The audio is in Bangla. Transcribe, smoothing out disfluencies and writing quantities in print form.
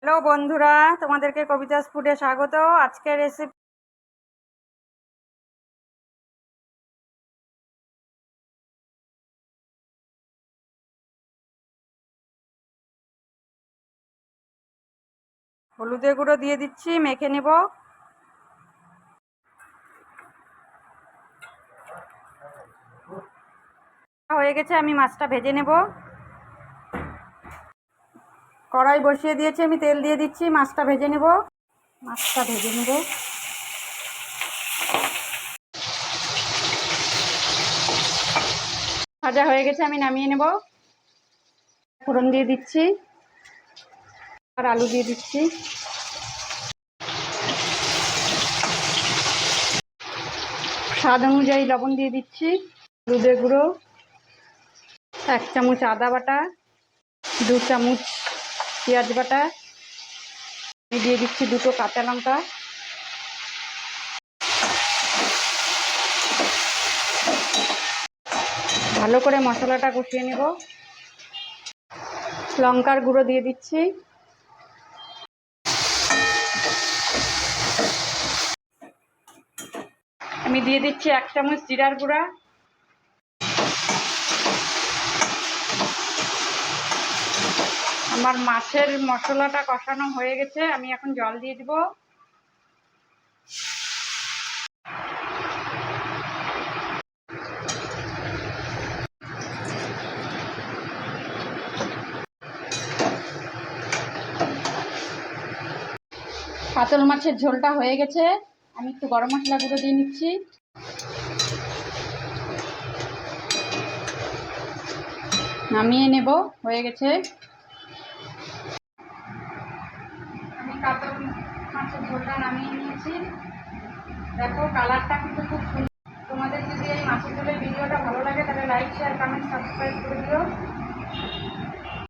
হ্যালো বন্ধুরা, তোমাদেরকে কবিতাস ফুডে স্বাগত। আজকের রেসিপি হলুদের গুঁড়ো দিয়ে দিচ্ছি, মেখে নেব। হয়ে গেছে, আমি মাছটা ভেজে নেব। কড়াই বসিয়ে দিয়েছি, আমি তেল দিয়ে দিচ্ছি, মাছটা ভেজে নেব। মাছটা ভেজে নেব। ভাজা হয়ে গেছে, আমি নামিয়ে নেব। ফোড়ন দিয়ে দিচ্ছি আর আলু দিয়ে দিচ্ছি। স্বাদ অনুযায়ী লবণ দিয়ে দিচ্ছি। হলুদের গুঁড়ো, 1 চামচ আদা বাটা, 2 চামচ পেঁয়াজ বাটা, দিয়ে দিচ্ছি 2টো কাঁচা লঙ্কা। ভালো করে মশলাটা কষিয়ে নেব। লঙ্কার গুঁড়ো দিয়ে দিচ্ছি। আমি দিয়ে দিচ্ছি 1 চামচ জিরার গুঁড়া। আমার মাছের মশলাটা কষানো হয়ে গেছে, আমি এখন জল দিয়ে দিব। কাতল মাছের ঝোলটা হয়ে গেছে, আমি একটু গরম মশলা গুঁড়ো দিয়ে নিচ্ছি। নামিয়ে নেব, হয়ে গেছে। আমি কাতল মাছের ঝোলটা নামিয়ে নিয়েছি। দেখো কালারটা কিন্তু খুব সুন্দর। তোমাদের যদি এই মাছের ঝোলের ভিডিওটা ভালো লাগে তাহলে লাইক, শেয়ার, কমেন্ট, সাবস্ক্রাইব করে দিও।